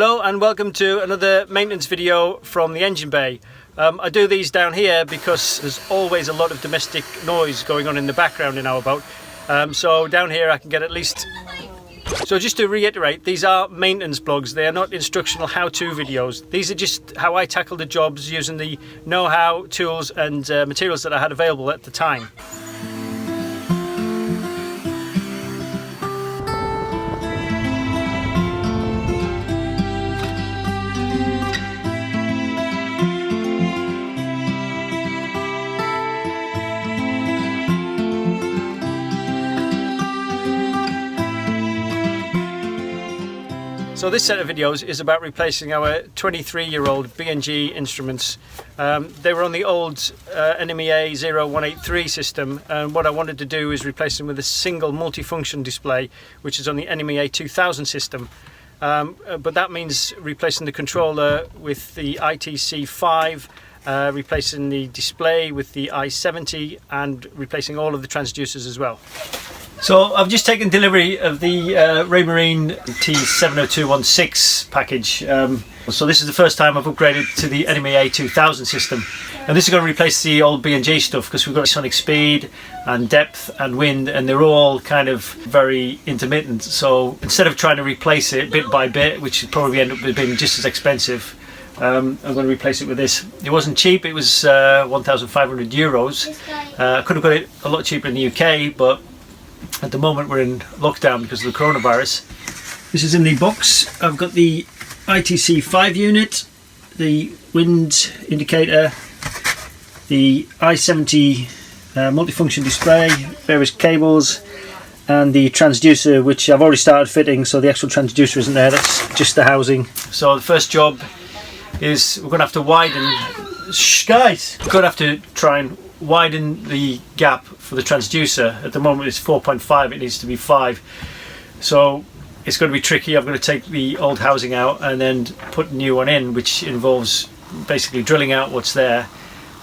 Hello and welcome to another maintenance video from the engine bay. I do these down here because there's always a lot of domestic noise going on in the background in our boat. So down here I can get at least... So just to reiterate, these are maintenance blogs. They are not instructional how-to videos. These are just how I tackle the jobs using the know-how, tools and materials that I had available at the time. So this set of videos is about replacing our 23-year-old B&G instruments. They were on the old NMEA0183 system, and what I wanted to do is replace them with a single multifunction display, which is on the NMEA2000 system. But that means replacing the controller with the ITC5, replacing the display with the I70, and replacing all of the transducers as well. So I've just taken delivery of the Raymarine T70216 package. So this is the first time I've upgraded to the NMEA2000 system, and this is going to replace the old B&G stuff because we've got sonic speed and depth and wind, and they're all kind of very intermittent. So instead of trying to replace it bit by bit, which would probably end up being just as expensive, I'm going to replace it with this. It wasn't cheap, it was 1,500 euros. I could have got it a lot cheaper in the UK, but at the moment we're in lockdown because of the coronavirus. This is in the box. I've got the ITC5 unit, the wind indicator, the I70 multifunction display, various cables, and the transducer, which I've already started fitting, so the actual transducer isn't there, that's just the housing. So the first job is we're going to have to widen... Shh, guys! We're going to have to try and widen the gap for the transducer. At the moment it's 4.5, it needs to be 5. So it's going to be tricky. I'm going to take the old housing out and then put a new one in, which involves basically drilling out what's there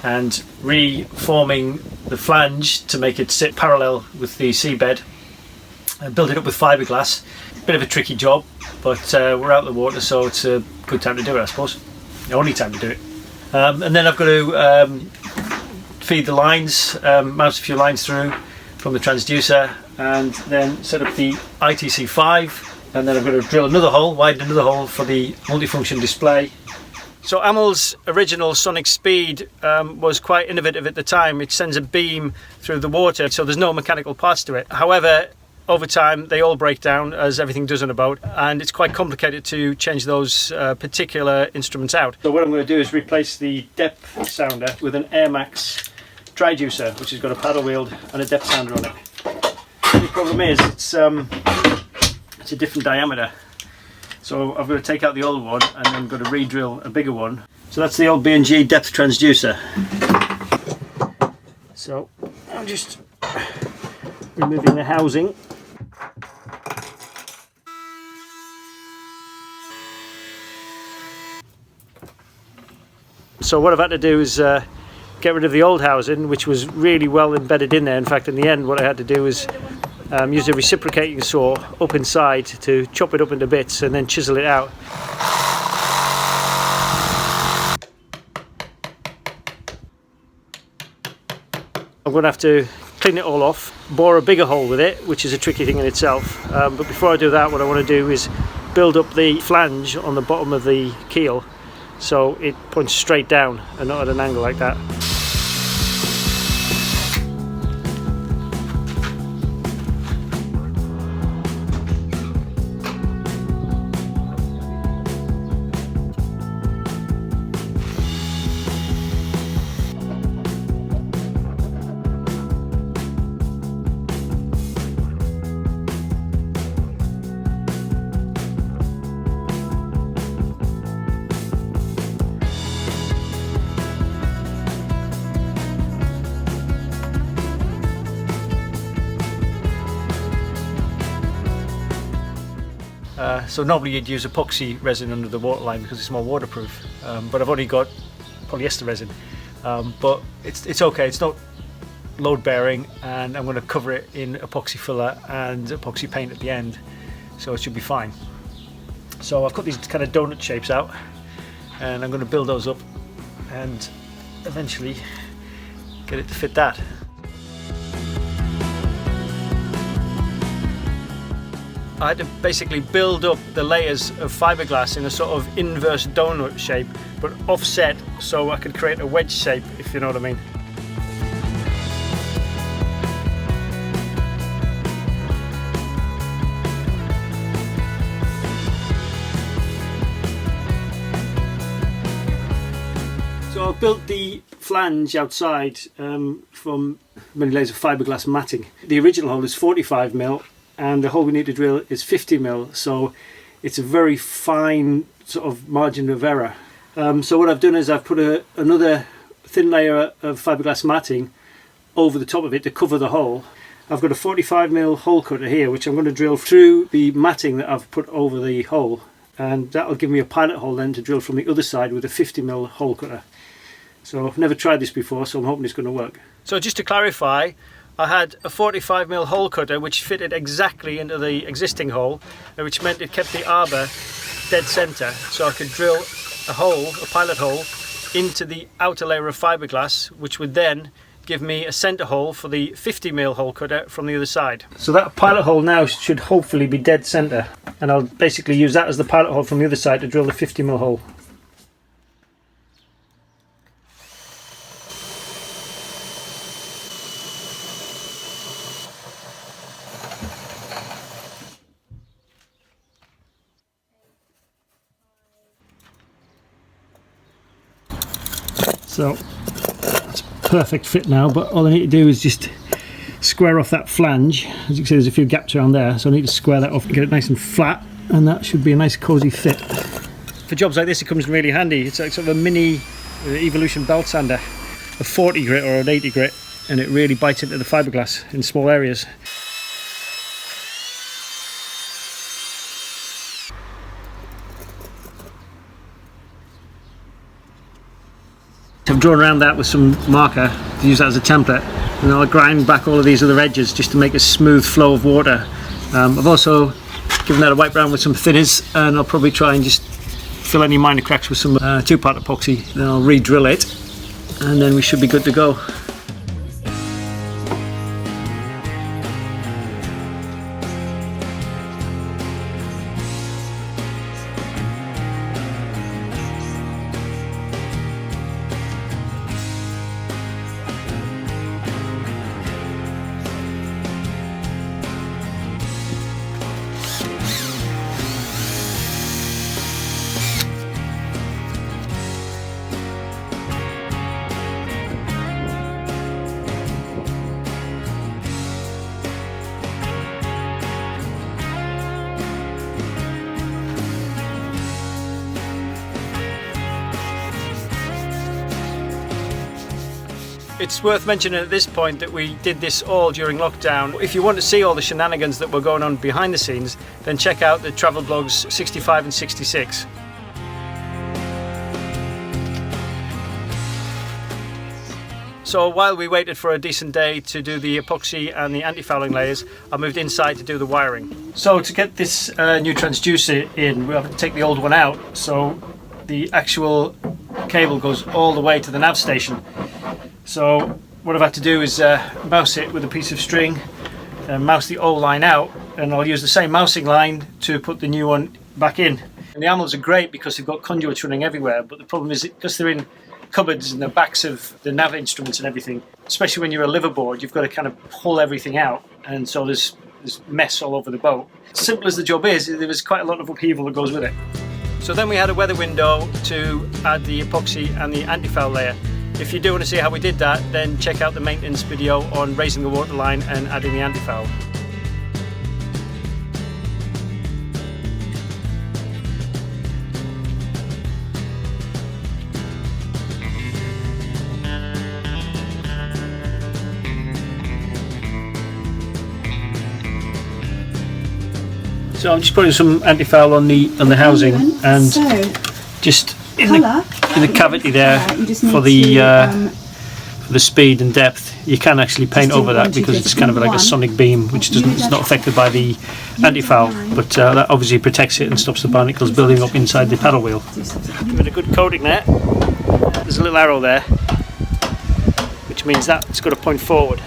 and reforming the flange to make it sit parallel with the seabed and build it up with fiberglass. Bit of a tricky job, but we're out of the water, so it's a good time to do it, I suppose. The only time to do it. And then I've got to feed the lines, mount a few lines through from the transducer, and then set up the ITC5, and then I'm going to drill another hole, widen another hole for the multifunction display. So AML's original sonic speed was quite innovative at the time. It sends a beam through the water, so there's no mechanical parts to it. However, over time they all break down, as everything does on a boat, and it's quite complicated to change those particular instruments out. So what I'm going to do is replace the depth sounder with an Airmar Transducer, which has got a paddle wheel and a depth sounder on it. The problem is it's a different diameter, so I've got to take out the old one and then got to re-drill a bigger one. So that's the old B&G depth transducer. So I'm just removing the housing. So what I've had to do is get rid of the old housing, which was really well embedded in there. In fact, in the end what I had to do was use a reciprocating saw up inside to chop it up into bits and then chisel it out. I'm going to have to clean it all off, bore a bigger hole with it, which is a tricky thing in itself. But before I do that, what I want to do is build up the flange on the bottom of the keel so it points straight down and not at an angle like that. So normally you'd use epoxy resin under the waterline because it's more waterproof, but I've only got polyester resin, but it's okay, it's not load bearing, and I'm going to cover it in epoxy filler and epoxy paint at the end, so it should be fine. So I've cut these kind of donut shapes out, and I'm going to build those up and eventually get it to fit that. I had to basically build up the layers of fiberglass in a sort of inverse donut shape, but offset, so I could create a wedge shape, if you know what I mean. So I've built the flange outside from many layers of fiberglass matting. The original hole is 45mm and the hole we need to drill is 50mm, so it's a very fine sort of margin of error. So what I've done is I've put another thin layer of fiberglass matting over the top of it to cover the hole. I've got a 45mm hole cutter here which I'm going to drill through the matting that I've put over the hole, and that'll give me a pilot hole then to drill from the other side with a 50mm hole cutter. So I've never tried this before, so I'm hoping it's going to work. So just to clarify, I had a 45mm hole cutter which fitted exactly into the existing hole, which meant it kept the arbor dead center, so I could drill a hole, a pilot hole, into the outer layer of fiberglass, which would then give me a center hole for the 50mm hole cutter from the other side. So that pilot hole now should hopefully be dead center, and I'll basically use that as the pilot hole from the other side to drill the 50mm hole. So that's a perfect fit now, but all I need to do is just square off that flange. As you can see, there's a few gaps around there, so I need to square that off and get it nice and flat, and that should be a nice cozy fit. For jobs like this it comes really handy. It's like sort of a mini Evolution belt sander, a 40 grit or an 80 grit, and it really bites into the fiberglass in small areas. I've drawn around that with some marker to use that as a template, and I'll grind back all of these other edges just to make a smooth flow of water. I've also given that a wipe round with some thinners, and I'll probably try and just fill any minor cracks with some 2-part epoxy. Then I'll re-drill it, and then we should be good to go. It's worth mentioning at this point that we did this all during lockdown. If you want to see all the shenanigans that were going on behind the scenes, then check out the travel blogs 65 and 66. So while we waited for a decent day to do the epoxy and the anti-fouling layers, I moved inside to do the wiring. So to get this new transducer in, we have to take the old one out, so the actual cable goes all the way to the nav station. So what I've had to do is mouse it with a piece of string and mouse the old line out, and I'll use the same mousing line to put the new one back in. And the AMLs are great because they've got conduits running everywhere, but the problem is because they're in cupboards in the backs of the nav instruments and everything, especially when you're a liveaboard, you've got to kind of pull everything out, and so there's mess all over the boat. Simple as the job is, there was quite a lot of upheaval that goes with it. So then we had a weather window to add the epoxy and the anti-foul layer. If you do want to see how we did that, then check out the maintenance video on raising the waterline and adding the anti-foul. So I'm just putting some anti-foul on the housing, and so just in the cavity there for the for the speed and depth. You can actually paint over that because it's kind of like a sonic beam, which it's not affected by the antifoul, but that obviously protects it and stops the barnacles building up inside the paddle wheel. Give it a good coating there. There's a little arrow there, which means that it's got to point forward.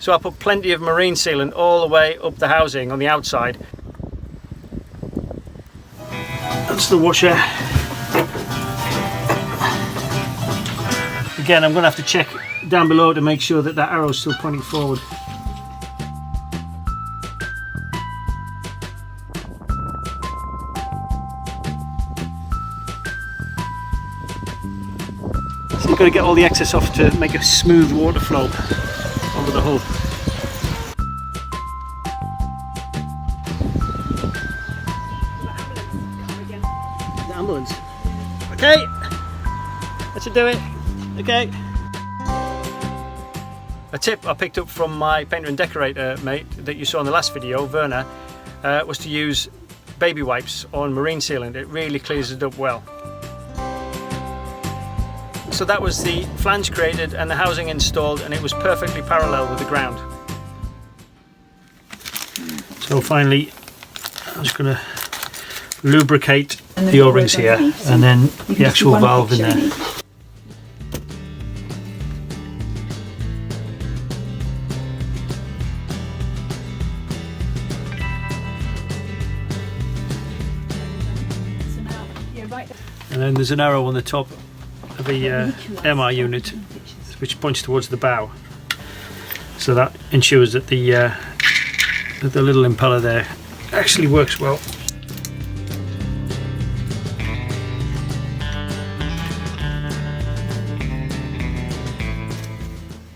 So I put plenty of marine sealant all the way up the housing on the outside. That's the washer. Again, I'm going to have to check down below to make sure that that arrow is still pointing forward. So you've got to get all the excess off to make a smooth water flow over the hull. The ambulance. Okay, that should do it. Okay. A tip I picked up from my painter and decorator mate that you saw in the last video, Werner, was to use baby wipes on marine sealant. It really clears it up well. So that was the flange created and the housing installed, and it was perfectly parallel with the ground. So finally, I'm just going to lubricate the O-rings here and then the actual valve in there. And then there's an arrow on the top of the Airmar unit which points towards the bow, so that ensures that the little impeller there actually works well.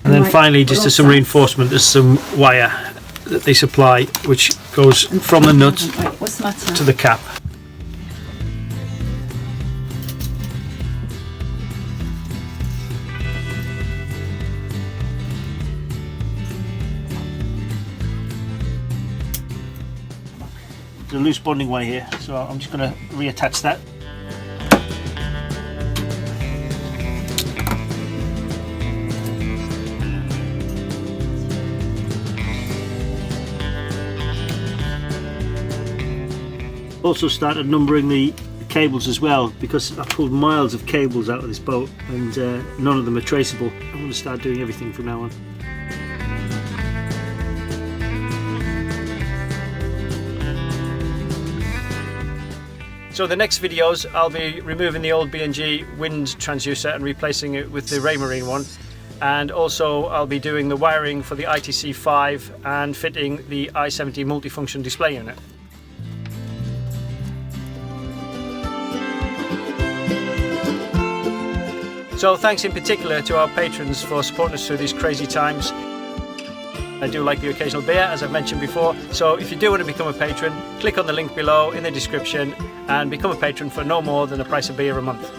And then finally, just as some reinforcement, there's some wire that they supply which goes from the nut to the cap. A loose bonding wire here, so I'm just going to reattach that. Also started numbering the cables as well, because I pulled miles of cables out of this boat and none of them are traceable. I'm going to start doing everything from now on. So the next videos I'll be removing the old B&G wind transducer and replacing it with the Raymarine one, and also I'll be doing the wiring for the ITC5 and fitting the i70 multifunction display unit. So thanks in particular to our patrons for supporting us through these crazy times. I do like the occasional beer, as I've mentioned before, so if you do want to become a patron, click on the link below in the description and become a patron for no more than the price of beer a month.